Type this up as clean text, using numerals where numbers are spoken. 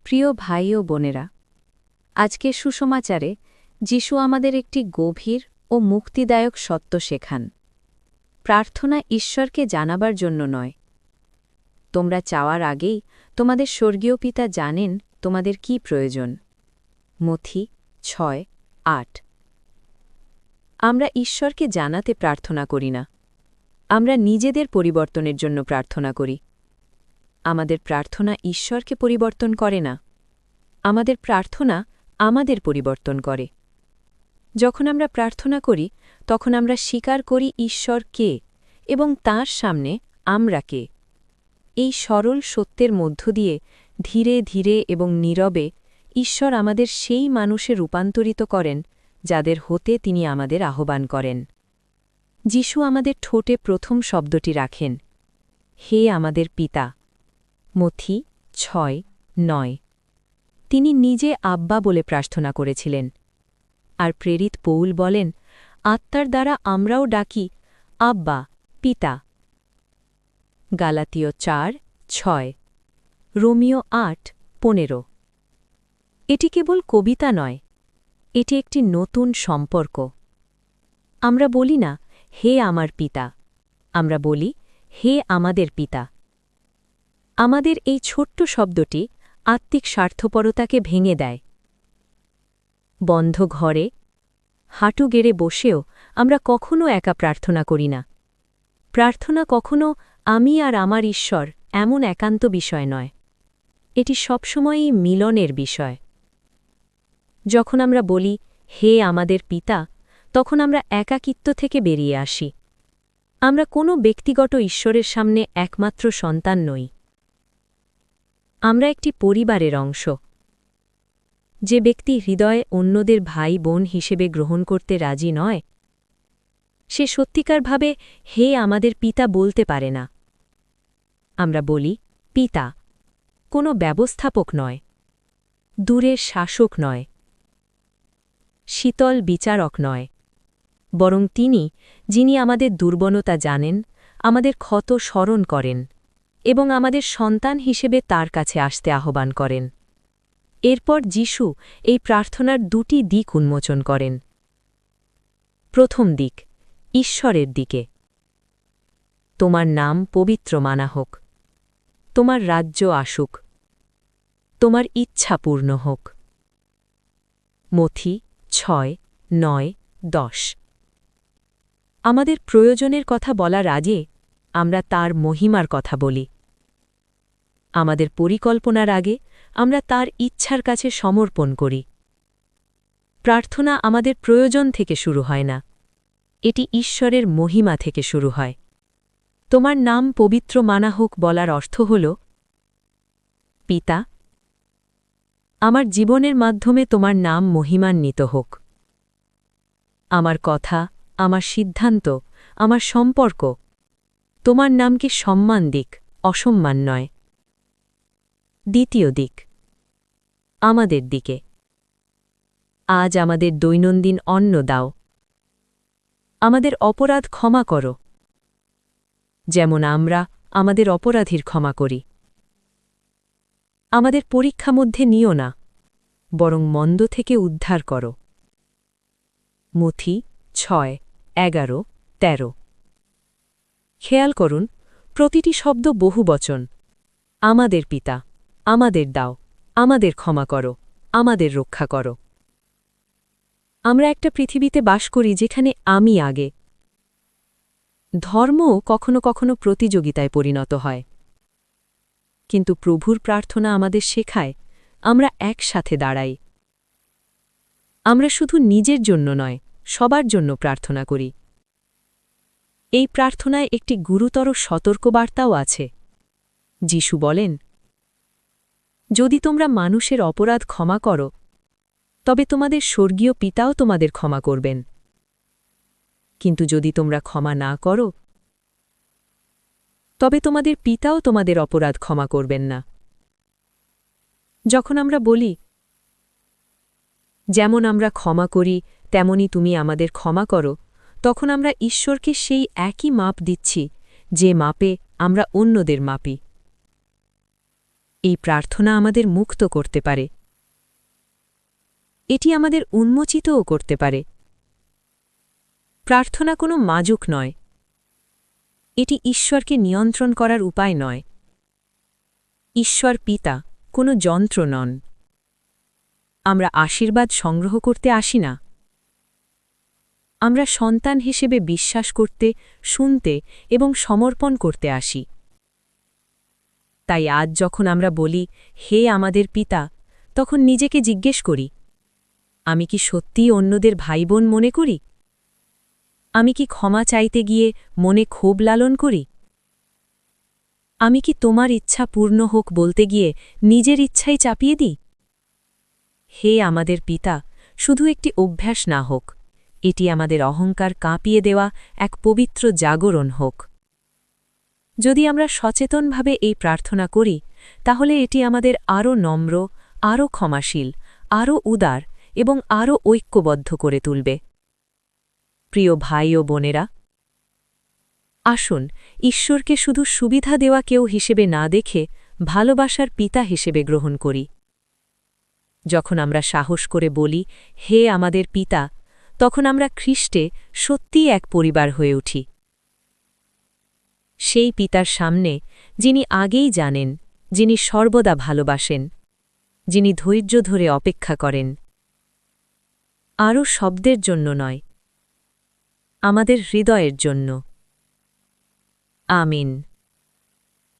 প্রিয় ভাই ও বোনেরা, আজকের সুসমাচারে যিশু আমাদের একটি গভীর ও মুক্তিদায়ক সত্য শেখান। প্রার্থনা ঈশ্বরকে জানাবার জন্য নয়। তোমরা চাওয়ার আগেই তোমাদের স্বর্গীয় পিতা জানেন তোমাদের কি প্রয়োজন। মথি 6:8। আমরা ঈশ্বরকে জানাতে প্রার্থনা করি না, আমরা নিজেদের পরিবর্তনের জন্য প্রার্থনা করি। আমাদের প্রার্থনা ঈশ্বরকে পরিবর্তন করে না, আমাদের প্রার্থনা আমাদের পরিবর্তন করে। যখন আমরা প্রার্থনা করি তখন আমরা স্বীকার করি ঈশ্বর কে এবং তাঁর সামনে আমরা কে। এই সরল সত্যের মধ্য দিয়ে ধীরে ধীরে এবং নীরবে ঈশ্বর আমাদের সেই মানুষে রূপান্তরিত করেন যাদের হতে তিনি আমাদের আহ্বান করেন। যিশু আমাদের ঠোঁটে প্রথম শব্দটি রাখেন, হে আমাদের পিতা। মথি 6:9। তিনি নিজে আব্বা বলে প্রার্থনা করেছিলেন। আর প্রেরিত পৌল বলেন, আত্মার দ্বারা আমরাও ডাকি, আব্বা, পিতা। গালাতীয় 4:6, রোমিও 8:15। এটি কেবল কবিতা নয়, এটি একটি নতুন সম্পর্ক। আমরা বলি না, হে আমার পিতা, আমরা বলি, হে আমাদের পিতা। আমাদের এই ছোট্ট শব্দটি আত্মিক স্বার্থপরতাকে ভেঙে দেয়। বন্ধ ঘরে হাঁটু গেড়ে বসেও আমরা কখনো একা প্রার্থনা করি না। প্রার্থনা কখনো আমি আর আমার ঈশ্বর এমন একান্ত বিষয় নয়, এটি সবসময়ই মিলনের বিষয়। যখন আমরা বলি, হে আমাদের পিতা, তখন আমরা একাকিত্ব থেকে বেরিয়ে আসি। আমরা কোনো ব্যক্তিগত ঈশ্বরের সামনে একমাত্র সন্তান নই, আমরা একটি পরিবারের অংশ। যে ব্যক্তি হৃদয়ে অন্যদের ভাই বোন হিসেবে গ্রহণ করতে রাজি নয়, সে সত্যিকারভাবে হে আমাদের পিতা বলতে পারে না। আমরা বলি, পিতা, কোনো ব্যবস্থাপক নয়, দূরের শাসক নয়, শীতল বিচারক নয়, বরং তিনি, যিনি আমাদের দুর্বলতা জানেন, আমাদের ক্ষত স্মরণ করেন এবং আমাদের সন্তান হিসেবে তার কাছে আসতে আহ্বান করেন। এরপর যিশু এই প্রার্থনার দুটি দিক উন্মোচন করেন। প্রথম দিক, ঈশ্বরের দিকে। তোমার নাম পবিত্র মানা হোক, তোমার রাজ্য আসুক, তোমার ইচ্ছা পূর্ণ হোক। মথি 6:9-10। আমাদের প্রয়োজনের কথা বলার আগে আমরা তার মহিমার কথা বলি। আমাদের পরিকল্পনার আগে আমরা তার ইচ্ছার কাছে সমর্পণ করি। প্রার্থনা আমাদের প্রয়োজন থেকে শুরু হয় না, এটি ঈশ্বরের মহিমা থেকে শুরু হয়। তোমার নাম পবিত্র মানা হোক বলার অর্থ হল, পিতা, আমার জীবনের মাধ্যমে তোমার নাম মহিমান্বিত হোক। আমার কথা, আমার সিদ্ধান্ত, আমার সম্পর্ক তোমার নামকে সম্মান দিক, অসম্মান নয়। দ্বিতীয় দিক, আমাদের দিকে। আজ আমাদের দৈনন্দিন অন্ন দাও। আমাদের অপরাধ ক্ষমা করো, যেমন আমরা আমাদের অপরাধীর ক্ষমা করি। আমাদের পরীক্ষা মধ্যে নিও না, বরং মন্দ থেকে উদ্ধার করো। মথি 6:11-13। খেয়াল করুন, প্রতিটি শব্দ বহুবচন। আমাদের পিতা, আমাদের দাও, আমাদের ক্ষমা করো, আমাদের রক্ষা করো। আমরা একটা পৃথিবীতে বাস করি যেখানে আমি আগে। ধর্ম কখনো কখনো প্রতিযোগিতায় পরিণত হয়, কিন্তু প্রভুর প্রার্থনা আমাদের শেখায় আমরা একসাথে দাঁড়াই। আমরা শুধু নিজের জন্য নয়, সবার জন্য প্রার্থনা করি। এই প্রার্থনায় একটি গুরুতর সতর্কবার্তাও আছে। যিশু বলেন, যদি তোমরা মানুষের অপরাধ ক্ষমা করো, তবে তোমাদের স্বর্গীয় পিতাও তোমাদের ক্ষমা করবেন। কিন্তু যদি তোমরা ক্ষমা না করো, তবে তোমাদের পিতাও তোমাদের অপরাধ ক্ষমা করবেন না। যখন আমরা বলি, যেমন আমরা ক্ষমা করি তেমনি তুমি আমাদের ক্ষমা করো, তখন আমরা ঈশ্বরকে সেই একই মাপ দিচ্ছি যে মাপে আমরা অন্যদের মাপি। এই প্রার্থনা আমাদের মুক্ত করতে পারে। এটি আমাদের উন্মোচিতও করতে পারে। প্রার্থনা কোনো মাজুক নয়। এটি ঈশ্বরকে নিয়ন্ত্রণ করার উপায় নয়। ঈশ্বর পিতা কোনো যন্ত্র নন। আমরা আশীর্বাদ সংগ্রহ করতে আসি না। আমরা সন্তান হিসেবে বিশ্বাস করতে, শুনতে এবং সমর্পণ করতে আসি। তাই আজ যখন আমরা বলি, হে আমাদের পিতা, তখন নিজেকে জিজ্ঞেস করি, আমি কি সত্যিই অন্যদের ভাইবোন মনে করি? আমি কি ক্ষমা চাইতে গিয়ে মনে ক্ষোভ লালন করি? আমি কি তোমার ইচ্ছা পূর্ণ হোক বলতে গিয়ে নিজের ইচ্ছাই চাপিয়ে দিই? হে আমাদের পিতা, শুধু একটি অভ্যাস না হোক, এটি আমাদের অহংকার কাঁপিয়ে দেওয়া এক পবিত্র জাগরণ হোক। যদি আমরা সচেতনভাবে এই প্রার্থনা করি, তাহলে এটি আমাদের আরও নম্র, আরও ক্ষমাশীল, আরও উদার এবং আরও ঐক্যবদ্ধ করে তুলবে। প্রিয় ভাই ও বোনেরা, আসুন ঈশ্বরকে শুধু সুবিধা দেওয়া কেউ হিসেবে না দেখে ভালোবাসার পিতা হিসেবে গ্রহণ করি। যখন আমরা সাহস করে বলি, হে আমাদের পিতা, তখন আমরা খ্রিস্টে সত্যিই এক পরিবার হয়ে উঠি। সেই পিতার সামনে, যিনি আগেই জানেন, যিনি সর্বদা ভালোবাসেন, যিনি ধৈর্য ধরে অপেক্ষা করেন। আরও শব্দের জন্য নয়, আমাদের হৃদয়ের জন্য। আমিন।